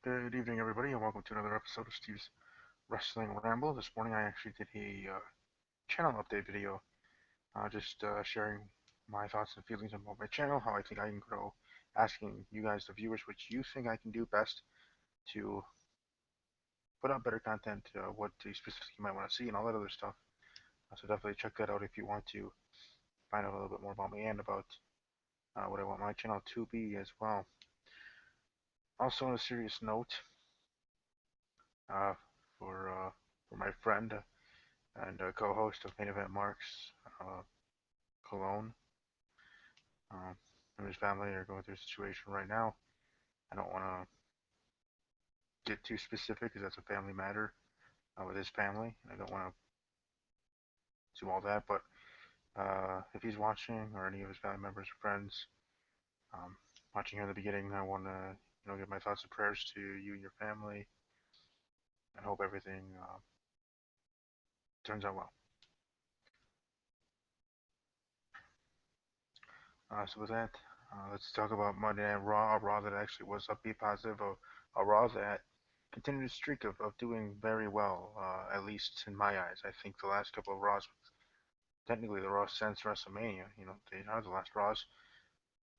Good evening, everybody, and welcome to another episode of Steve's Wrestling Ramble. This morning, I actually did a channel update video, just sharing my thoughts and feelings about my channel, how I think I can grow, asking you guys, the viewers, what you think I can do best to put out better content, what you specifically might want to see, and all that other stuff. So definitely check that out if you want to find out a little bit more about me and about what I want my channel to be as well. Also, on a serious note, uh, for my friend and co-host of Main Event Marks, uh, Cologne. Him and his family are going through a situation right now. I don't want to get too specific because that's a family matter with his family. I don't want to do all that, but if he's watching or any of his family members or friends um, watching here in the beginning, I want to give my thoughts and prayers to you and your family, and hope everything turns out well. So with that, let's talk about Monday Night Raw, a Raw that actually was upbeat positive, a Raw that continued a streak of doing very well, at least in my eyes. I think the last couple of Raws, technically the Raw since WrestleMania, they are the last Raws,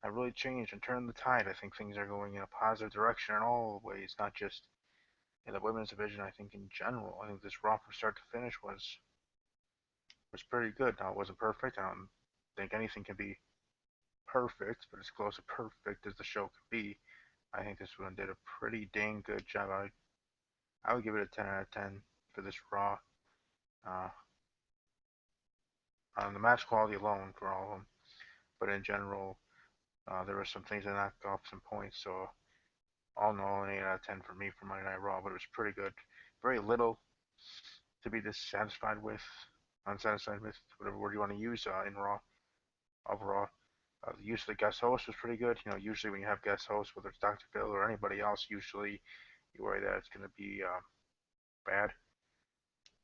have really changed and turned the tide. I think things are going in a positive direction in all ways, not just in the women's division. I think in general, I think this Raw from start to finish was pretty good. Now it wasn't perfect. I don't think anything can be perfect, but as close to perfect as the show could be. I think this one did a pretty dang good job. I would give it a 10 out of 10 for this Raw. Uh, on the match quality alone for all of them, but in general, there were some things that knocked off some points. So all in all, an 8 out of 10 for me for Monday Night Raw, but it was pretty good. Very little to be dissatisfied with, unsatisfied with, whatever word you want to use in Raw overall. The use of the guest host was pretty good. Usually when you have guest hosts, whether it's Dr. Phil or anybody else, usually you worry that it's going to be bad,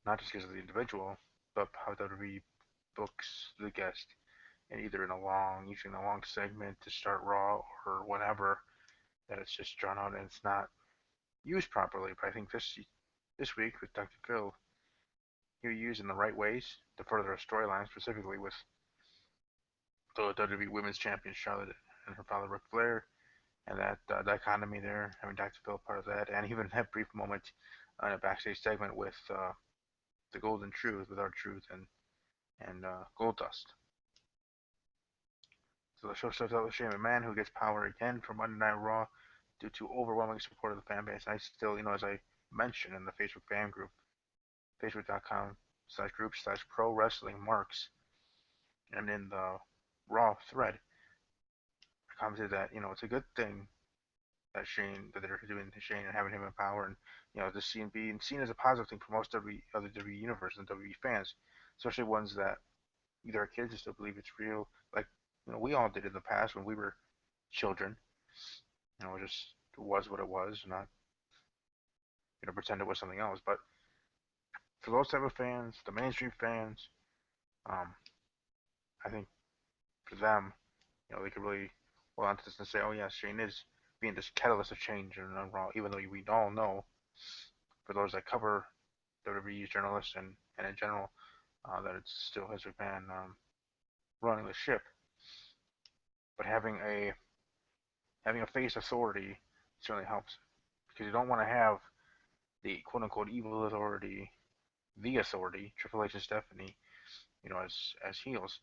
not just because of the individual, but how WWE books the guest, and either usually in a long segment to start Raw or whatever, that it's just drawn out and it's not used properly. But I think this week with Dr. Phil, he was used in the right ways to further a storyline, specifically with the WWE Women's Champion Charlotte and her father Ric Flair, and that dichotomy there, having Dr. Phil part of that, and even that brief moment in a backstage segment with the Golden Truth, with R-Truth and Goldust. So the show starts out with Shane McMahon, who gets power again for Monday Night Raw due to overwhelming support of the fan base. I still, as I mentioned in the Facebook fan group, facebook.com/group/pro wrestling marks, and in the Raw thread, I commented that, it's a good thing that they're doing to Shane and having him in power, and this being seen as a positive thing for most other WWE universe and WWE fans, especially ones that either are kids who still believe it's real, like we all did in the past when we were children. It just was what it was, not pretend it was something else. But for those type of fans, the mainstream fans, um, I think for them, they could really hold on to this and say, oh yeah, Shane is being this catalyst of change and Raw, even though we all know, for those that cover WWE journalists and in general, that it's still his McMahon running the ship. But having a face authority certainly helps, because you don't want to have the quote unquote evil authority, the authority, Triple H and Stephanie, as heels.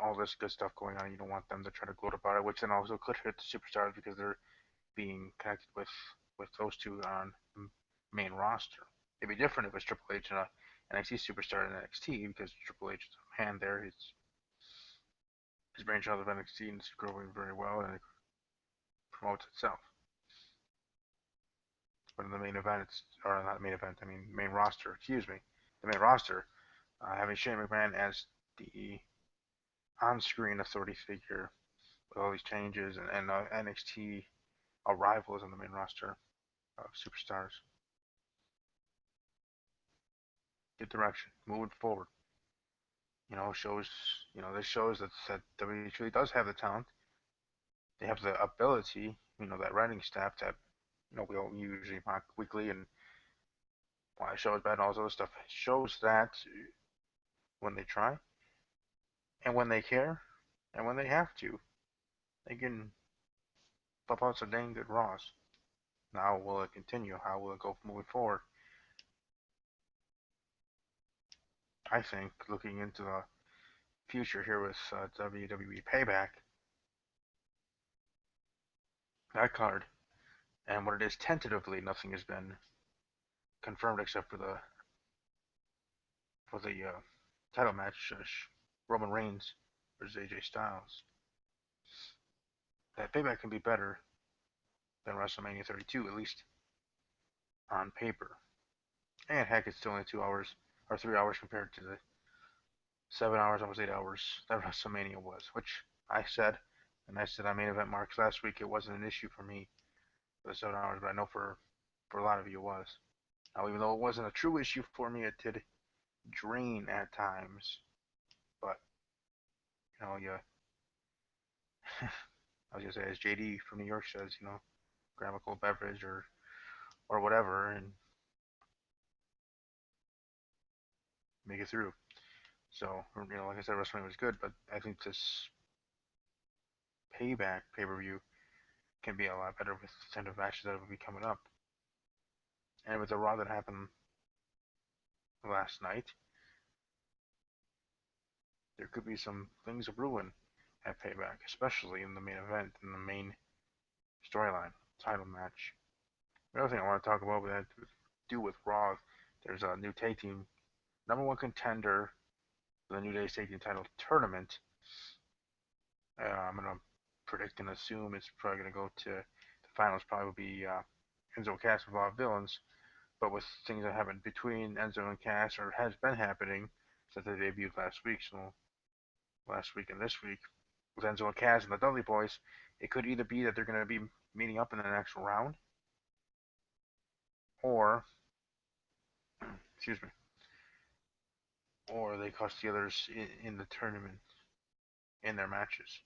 All this good stuff going on. You don't want them to try to gloat about it, which then also could hurt the superstars because they're being connected with those two on the main roster. It'd be different if it was Triple H and a NXT superstar in NXT, because Triple H's hand there, his brainchild of NXT, and it's growing very well and it promotes itself. But in the main event, or not main event, I mean main roster, excuse me, the main roster, having Shane McMahon as the on-screen authority figure with all these changes and NXT arrivals on the main roster of superstars. Good direction, moving forward. Shows this shows that WWE truly does have the talent. They have the ability, that writing staff, that we all usually mock weekly and why the show is bad and all this other stuff. It shows that when they try and when they care and when they have to, they can pop out some dang good Raws. Now, will it continue? How will it go moving forward? I think looking into the future here with WWE Payback, that card, and what it is tentatively, nothing has been confirmed except for the title match, Roman Reigns versus AJ Styles. That Payback can be better than WrestleMania 32, at least on paper. And heck, it's still only 2 hours or 3 hours compared to the 7 hours, almost 8 hours that WrestleMania was, which I said, and I said on main event marks last week, it wasn't an issue for me for the 7 hours, but I know for a lot of you it was. Now, even though it wasn't a true issue for me, it did drain at times. But you, I was gonna say, as JD from New York says, grab a cold beverage or whatever and make it through. So, like I said, WrestleMania was good, but I think this Payback pay-per-view can be a lot better with the kind of matches that will be coming up. And with the Raw that happened last night, there could be some things of ruin at Payback, especially in the main event, in the main storyline, title match. The other thing I want to talk about that had to do with Raw, there's a new tag team, number one contender for the New Day tag team title tournament. I'm going to predict and assume it's probably going to go to the finals, probably will be Enzo Cass with Law of Villains. But with things that happened between Enzo and Cass, or has been happening since they debuted last week, so last week and this week, with Enzo and Cass and the Dudley Boys, it could either be that they're going to be meeting up in the next round, or, excuse me, or they cost the others in the tournament in their matches,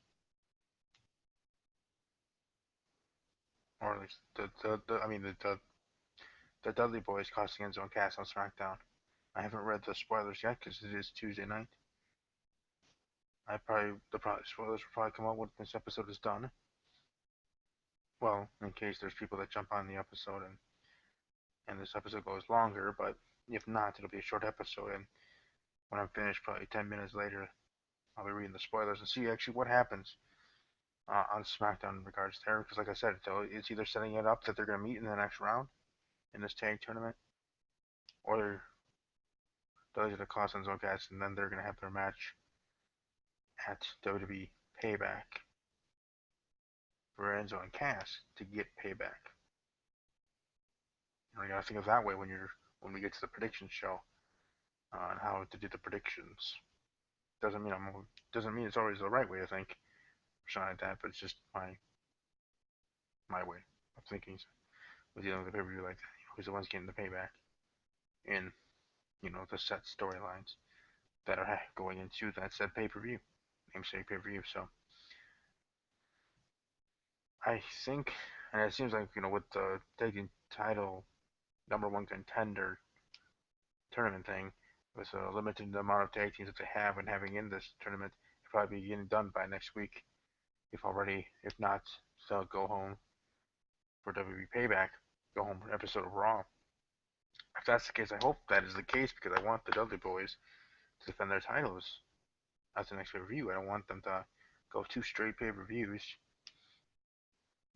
or at least the Dudley Boys costing Enzo and Cass on SmackDown. I haven't read the spoilers yet because it is Tuesday night. The spoilers will probably come out when this episode is done. Well, in case there's people that jump on the episode and this episode goes longer, but if not, it'll be a short episode. And when I'm finished, probably 10 minutes later, I'll be reading the spoilers and see actually what happens on SmackDown in regards to her. Because, like I said, it's either setting it up that they're going to meet in the next round in this tag tournament, or they're going to cost Enzo and Cass, and then they're going to have their match at WWE Payback for Enzo and Cass to get payback. You gotta think of that way when we get to the prediction show on how to do the predictions. Doesn't mean it's always the right way to think or something like that, but it's just my way of thinking with dealing with the pay-per-view like that. Who's the ones getting the payback in the set storylines that are going into that said pay-per-view, namesake pay-per-view. So I think, and it seems like with the taking title number one contender tournament thing, with a limited amount of tag teams that they have and having in this tournament, it'll probably be getting done by next week, if not, they'll go home for WWE Payback, go home for an episode of Raw. If that's the case, I hope that is the case because I want the Dudley Boys to defend their titles at the next pay-per-view. I don't want them to go two straight pay-per-views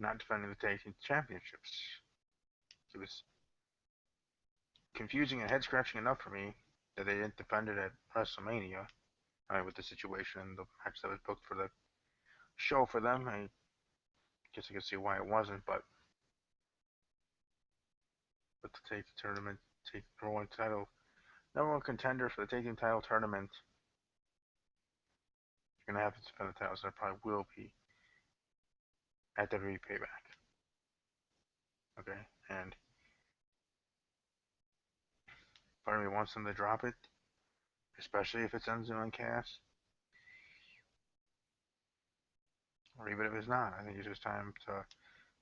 not defending the tag team championships. It was confusing and head-scratching enough for me that they didn't defend it at WrestleMania. With the situation and the match that was booked for the show for them, I guess I can see why it wasn't, but to take the tournament, take the number one contender for the tag team title tournament, you're gonna have to defend the titles. That probably will be at WWE Payback. Okay, and part of me wants them to drop it, especially if it's Enzo and Cass, or even if it's not. I think it's just time to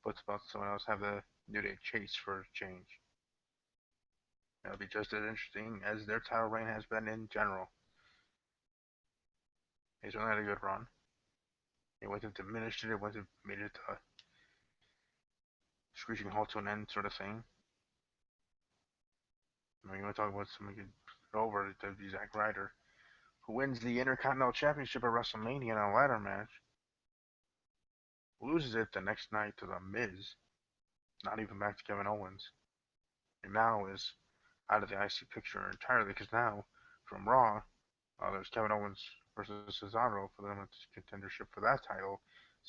put someone else have the do they chase for change? It'll be just as interesting as their title reign has been in general. They certainly had a good run. It wasn't diminished it, it wasn't made it a screeching halt to an end sort of thing. I mean, you want to talk about somebody who get over it, that'd be Zack Ryder, who wins the Intercontinental Championship at WrestleMania in a ladder match, loses it the next night to The Miz, not even back to Kevin Owens, and now is out of the IC picture entirely because now, from Raw, there's Kevin Owens versus Cesaro for the contendership for that title.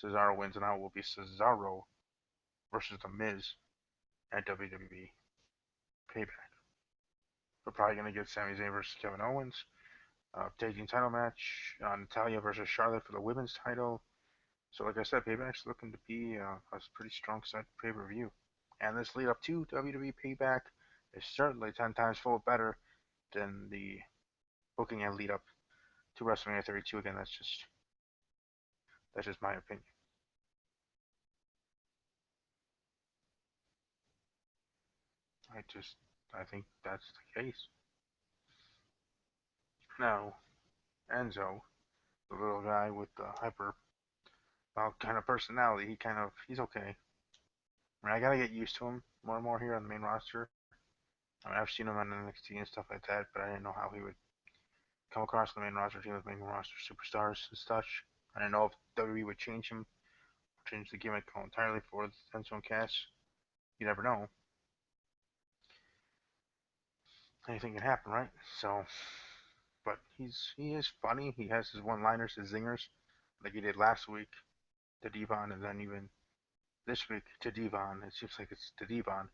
Cesaro wins, and now it will be Cesaro versus The Miz at WWE Payback. We're probably going to get Sami Zayn versus Kevin Owens. Tag team title match, Natalia versus Charlotte for the women's title. So, like I said, Payback's looking to be a pretty strong set pay-per-view. And this lead up to WWE Payback is certainly 10 times fold better than the booking and lead up to WrestleMania 32. Again, that's just my opinion. I think that's the case. Now, Enzo, the little guy with the hyper kind of personality, he's okay. I mean, I gotta get used to him more and more here on the main roster. I mean, I've seen him on NXT and stuff like that, but I didn't know how he would come across the main roster team with main roster superstars and such. I didn't know if WWE would change him, change the gimmick entirely for the Enzo and Cass. You never know. Anything can happen, right? So, but he is funny. He has his one-liners, his zingers, like he did last week to Devon, and then even this week to Devon. It seems like it's to Devon.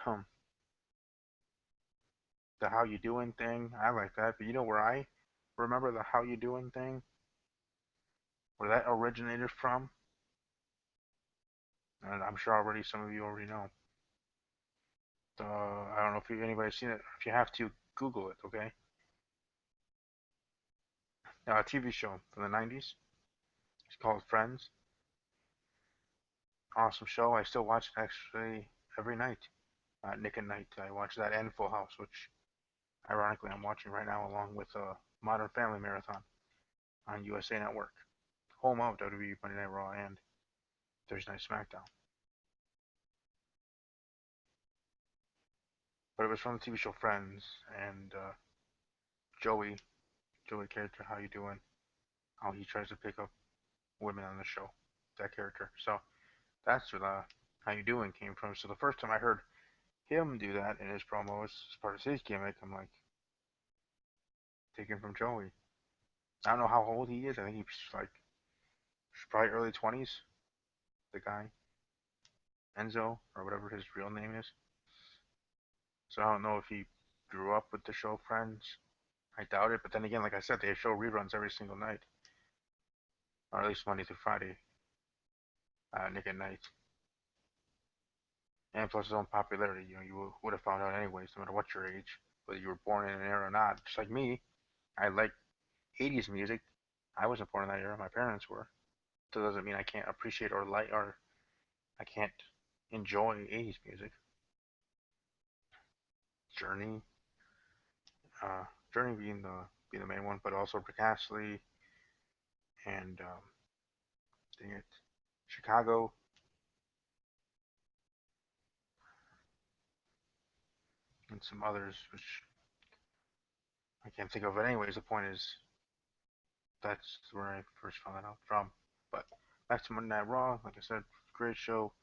Um, the how you doing thing, I like that. But you know where I remember the how you doing thing, where that originated from, and I'm sure already some of you already know. I don't know if anybody's seen it. If you have to, Google it. Okay. Now, a TV show from the '90s. It's called Friends. Awesome show. I still watch it actually every night. Nick and Night. I watch that and Full House, which ironically I'm watching right now along with Modern Family Marathon on USA Network, home of WWE Monday Night Raw and Thursday Night SmackDown. But it was from the TV show Friends, and Joey, Joey character, how you doing? How he tries to pick up women on the show, that character. So that's where the how you doing came from. So the first time I heard him do that in his promos as part of his gimmick, I'm like, taken from Joey. I don't know how old he is. I think he's like probably early 20s. The guy Enzo or whatever his real name is. So I don't know if he grew up with the show Friends. I doubt it. But then again, like I said, they show reruns every single night, or at least Monday through Friday. Nick at Night. And plus his own popularity, you would have found out anyways, no matter what your age, whether you were born in an era or not. Just like me, I like 80s music. I wasn't born in that era, my parents were. So it doesn't mean I can't appreciate or like or I can't enjoy 80s music. Journey, uh, Journey being the main one, but also Rick Astley and dang it, Chicago and some others, which I can't think of. But anyways, the point is that's where I first found that out from. But back to Monday Night Raw, like I said, great show,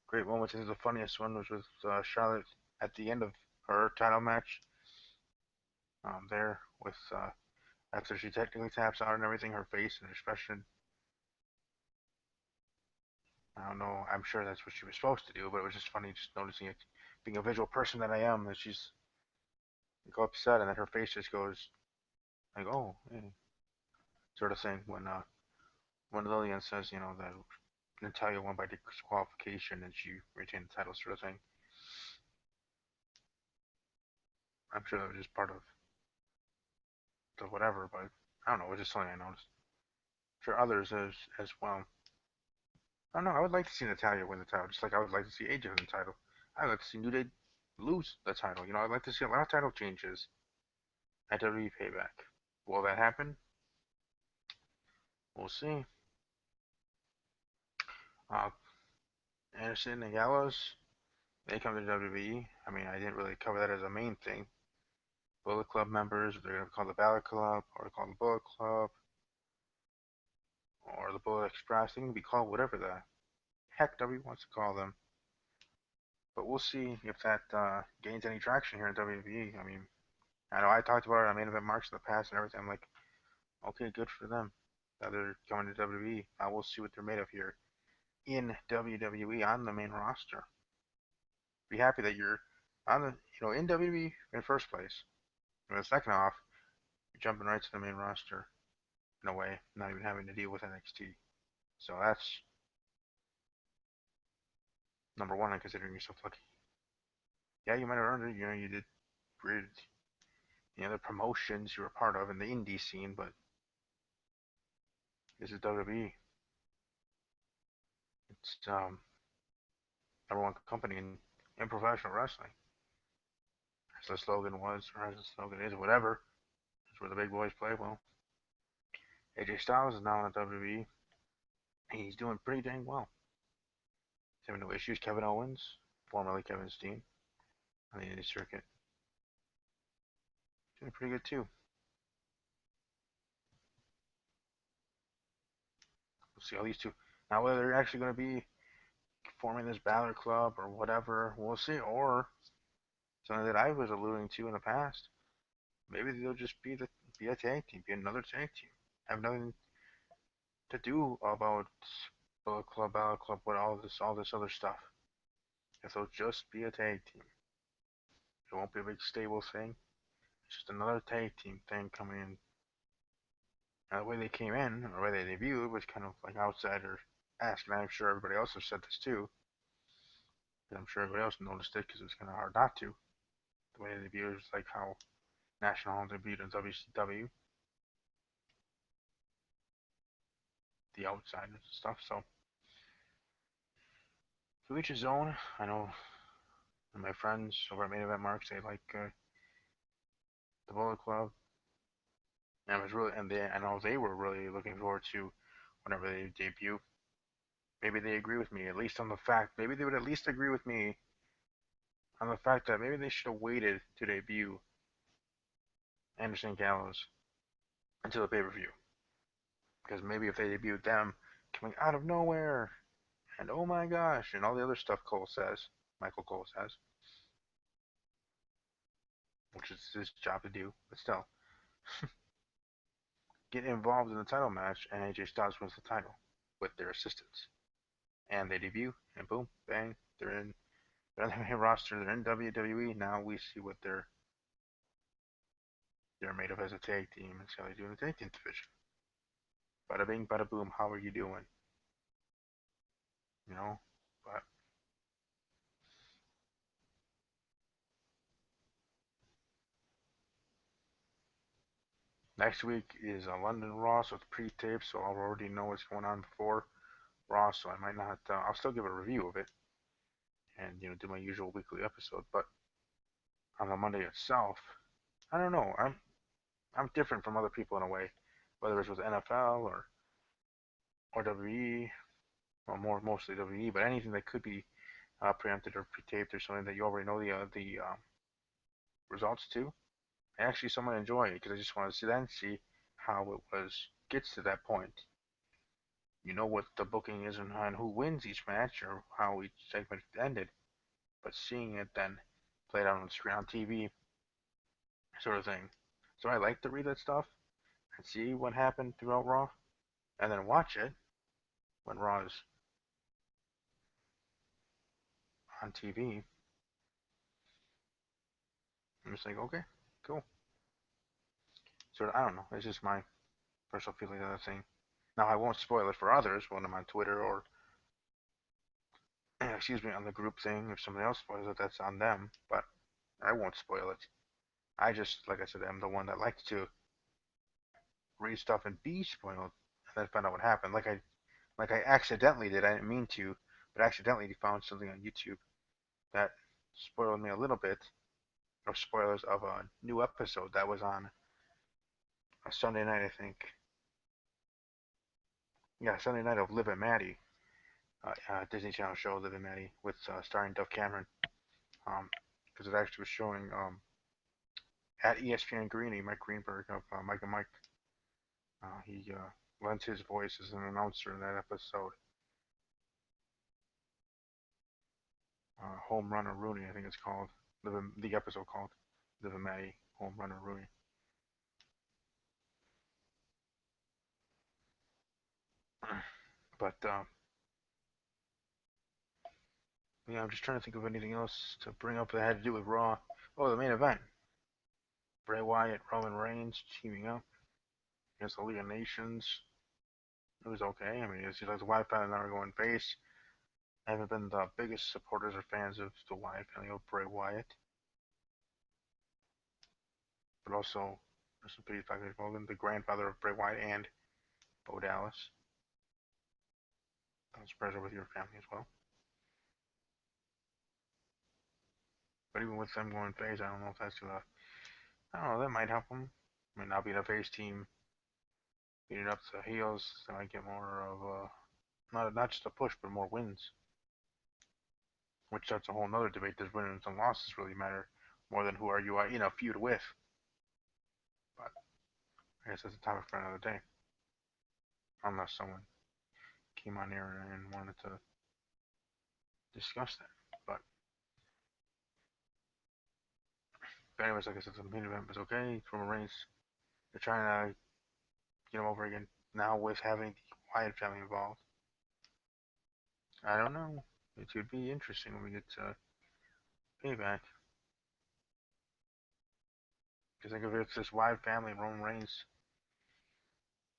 great moments. I think the funniest one was with Charlotte at the end of her title match. There with after she technically taps out and everything, her face and her expression. I don't know. I'm sure that's what she was supposed to do, but it was just funny just noticing it. Being a visual person that I am, that she's like upset, and then her face just goes like, "Oh," sort of thing. When Lillian says, that Natalia won by disqualification and she retained the title, sort of thing. I'm sure that was just part of the whatever, but I don't know. It was just something I noticed. I'm sure others as well. I don't know. I would like to see Natalia win the title, just like I would like to see AJ win the title. I would like to see New Day lose the title. I'd like to see a lot of title changes at WWE Payback. Will that happen? We'll see. Uh, Anderson and Gallows, they come to WWE. I mean, I didn't really cover that as a main thing. Bullet Club members, they're going to call the Balor Club, or call the Bullet Club, or the Bullet Express. They can be called whatever the heck WWE wants to call them. But we'll see if that gains any traction here in WWE. I mean, I know I talked about it on main event marks in the past and everything. I'm like, okay, good for them that they're going to WWE. Now we'll see what they're made of here in WWE on the main roster. Be happy that you're on the, in WWE in first place. And the second off, you're jumping right to the main roster in a way, not even having to deal with NXT. So that's number one on considering yourself lucky. Yeah, you might have earned it. You did great. The promotions you were part of in the indie scene, but this is WWE. It's number one company in professional wrestling. As the slogan was, or as the slogan is, whatever. It's where the big boys play. Well, AJ Styles is now in the WWE. He's doing pretty dang well. He's having no issues. Kevin Owens, formerly Kevin Steen, on the indie circuit, doing pretty good too. We'll see how these two. Now, whether they're actually going to be forming this Balor Club or whatever, we'll see. Or something that I was alluding to in the past. Maybe they'll just be a tag team, be another tag team. Have nothing to do about Bullet Club, Balor Club, what all this other stuff. If they'll just be a tag team, it won't be a big stable thing. It's just another tag team thing coming in. Now, the way they came in, or the way they debuted, was kind of like outsider esque, and I'm sure everybody else has said this too. And I'm sure everybody else noticed it because it's kind of hard not to. The way they debuted is like how National debuted in WCW, the outsiders and stuff. So, to each his own. I know my friends over at Main Event Marks, they like the Bullet Club. And it was really, I know they were really looking forward to whenever they debut. Maybe they agree with me, at least on the fact. Maybe they would at least agree with me on the fact that maybe they should have waited to debut Anderson Gallows until the pay-per-view, because maybe if they debuted them coming out of nowhere and oh my gosh and all the other stuff Michael Cole says, which is his job to do, but still, get involved in the title match and AJ Styles wins the title with their assistance. And they debut, and boom, bang, they're on the main roster, they're in WWE. Now we see what they're made of as a tag team and see how they do in the tag team division. Bada bing, bada boom, how are you doing? You know? But next week is a London Raw, so it's pre-tape, so I'll already know what's going on before Raw, so I might not, I'll still give a review of it and, do my usual weekly episode, but on the Monday itself, I don't know, I'm different from other people in a way, whether it's with NFL or WWE, well, mostly WWE, but anything that could be preempted or pre-taped or something that you already know the results to. I actually somewhat enjoy it because I just want to see how it gets to that point. You know what the booking is and who wins each match or how each segment ended, but seeing it then played out on the screen on TV, sort of thing. So I like to read that stuff and see what happened throughout Raw, and then watch it when Raw is on TV. I'm just like, okay, cool. So I don't know. It's just my personal feeling of the thing. Now I won't spoil it for others when I'm on Twitter or excuse me on the group thing. If somebody else spoils it, that's on them. But I won't spoil it. I just, like I said, I'm the one that likes to read stuff and be spoiled and then find out what happened. Like I accidentally did. I didn't mean to, but accidentally found something on YouTube that spoiled me a little bit, or spoilers of a new episode that was on a Sunday night, I think. Yeah, Sunday night of Liv and Maddie, Disney Channel show Liv and Maddie with starring Dove Cameron. Because it actually was showing at ESPN Greeny, Mike Greenberg of Mike and Mike. He lent his voice as an announcer in that episode. Home Runner Rooney, I think it's called. The episode called Liv and Maddie, Home Runner Rooney. But yeah, I'm just trying to think of anything else to bring up that had to do with Raw. Oh, the main event: Bray Wyatt, Roman Reigns teaming up against the League of Nations. It was okay. I mean, it seems like the Wyatt family now are going face. I haven't been the biggest supporters or fans of the Wyatt family or Bray Wyatt, but also rest in peace, Dr. Hogan, the grandfather of Bray Wyatt and Bo Dallas. Those prayers are with your family as well. But even with them going face, I don't know if that's gonna. I don't know. That might help them. I mean, not being a face team, beating up the heels, they might get more of a not just a push, but more wins. Which that's a whole nother debate. Does wins and losses really matter more than who are you in a feud with? But I guess that's a topic for another day, unless someone came on here and wanted to discuss that. But anyways, like I said, the main event was okay. Roman Reigns, they're trying to get him over again now with having the Wyatt family involved. I don't know. It could be interesting when we get to Payback. Because I think if this Wyatt family and Roman Reigns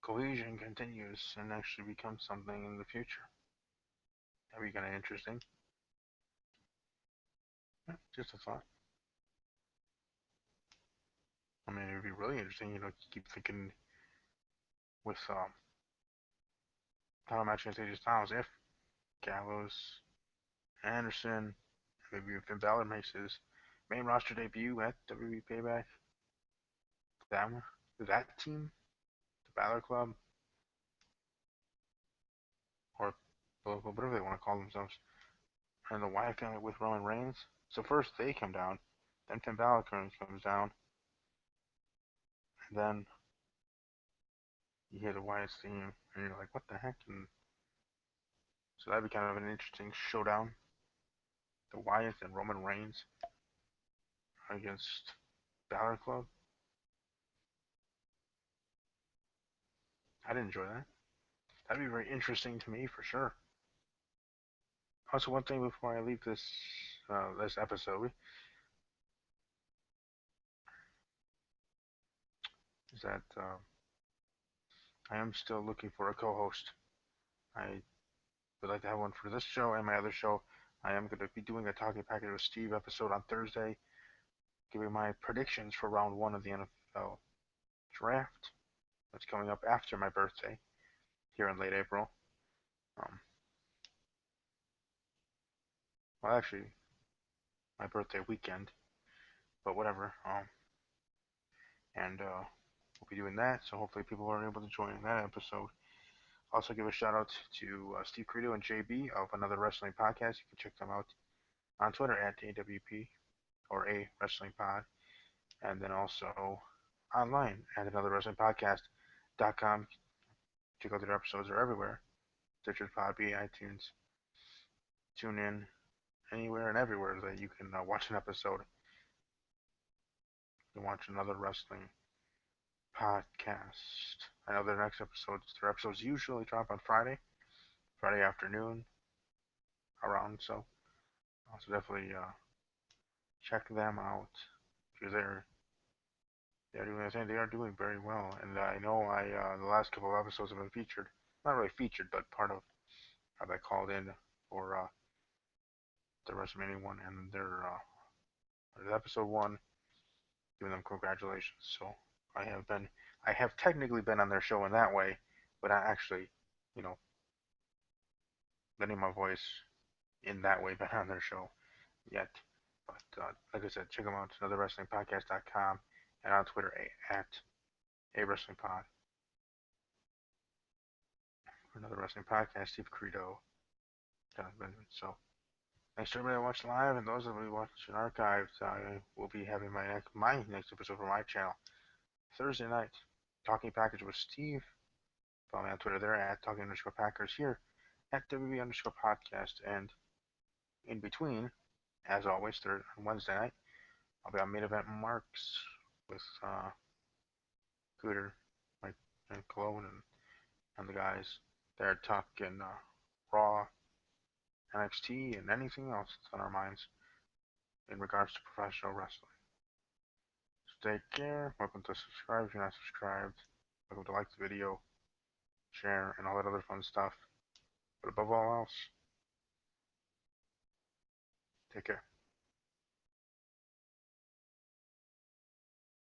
cohesion continues and actually becomes something in the future, that'd be kind of interesting. Yeah, just a thought. I mean, it'd be really interesting. Keep thinking with title match against AJ Styles if Gallows, Anderson, maybe if Finn Balor makes his main roster debut at WWE Payback, that one, that team, the Balor Club, or whatever they want to call themselves, and the Wyatt family with Roman Reigns. So first they come down, then Finn Balor comes down, and then you hear the Wyatt's theme, and you're like, what the heck? And so that'd be kind of an interesting showdown. The Wyatts and Roman Reigns against Balor Club. I'd enjoy that. That'd be very interesting to me for sure. Also, one thing before I leave this episode is that I am still looking for a co-host. I would like to have one for this show and my other show. I am going to be doing a Talking Package with Steve episode on Thursday, giving my predictions for round one of the NFL draft. That's coming up after my birthday, here in late April. Um, well, actually, my birthday weekend, but whatever. And we'll be doing that, so hopefully people are able to join in that episode. Also, give a shout out to Steve Credo and JB of Another Wrestling Podcast. You can check them out on Twitter at AWP or A Wrestling Pod, and then also online at anotherwrestlingpodcast.com. Check out their episodes; are everywhere. Stitcher, Podbean, iTunes, TuneIn, anywhere and everywhere that you can watch an episode. You can watch Another Wrestling Podcast. I know their episodes usually drop on Friday afternoon around. So definitely check them out because they're doing the thing. They are doing very well, and I know the last couple of episodes have been featured, not really featured, but part of how they called in for the WrestleMania one and their episode one, giving them congratulations. So I have technically been on their show in that way, but not actually, you know, letting my voice in that way been on their show yet. But like I said, check them out, anotherwrestlingpodcast.com, and on Twitter at a wrestling pod. For another wrestling podcast, Steve Credo, John Benjamin. So thanks to everybody that watched live, and those that will watch in archives. I will be having my next episode for my channel Thursday night. Talking Packers with Steve. Follow me on Twitter there at talking underscore Packers, here at WB underscore podcast, and in between, as always, on Wednesday night, I'll be on Main Event Marks with Cooter, Mike, and Cologne, and the guys there talking Raw, NXT, and anything else that's on our minds in regards to professional wrestling. So take care. Welcome to subscribe if you're not subscribed. Welcome to like the video, share, and all that other fun stuff. But above all else, take care.